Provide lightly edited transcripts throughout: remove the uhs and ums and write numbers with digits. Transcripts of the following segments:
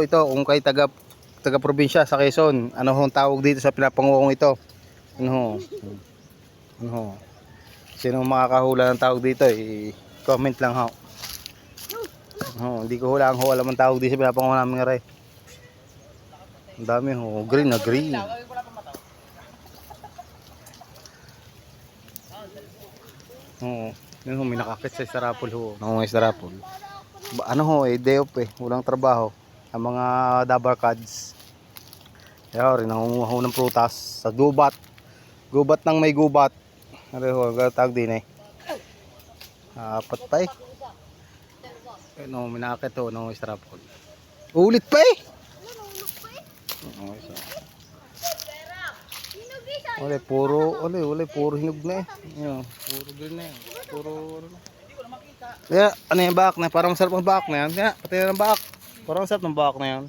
ito, kung kay taga probinsya sa Quezon, ano hong tawag dito sa pinapangukong ito? Ano ho? Ano ho? Sino makakahula ng tawag dito? I-comment lang ho. Hindi ko hulaan ho, alam ang tawag dito sa pinapangukong namin nga rin. Ang dami ho, green na green. Oo, yun ho, may nakakit sa Istarapol ho. Ang Istarapol. Ano ho, day off walang trabaho. Ang mga dabar cards. Kaya rin, nangunguha ho ng prutas sa gubat. Gubat ng may gubat. Ano ho, tawag din apat pa Ano, may nakakit ho, ng Istarapol. Ulit pa Oo, isa. Puro hinog na Ayun, puro green na Puro Kaya, ano yung baak na? Parang masarap ang baak na yan. Kaya, pati na ng baak. Parang masarap ng baak na yan.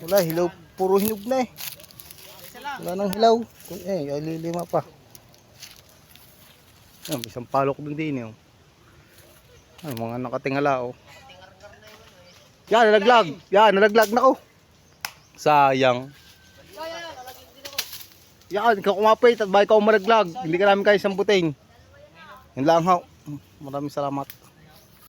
Wala, hilaw. Puro hinog na Wala nang hilaw. Lilima pa. Isang palok din mga nakatingala Yan, nalaglag na Sayang. Yan, ikaw kumapit at ba ikaw malaglag. Hindi ka namin kayo sambutin. Yun lang ho. Maraming salamat.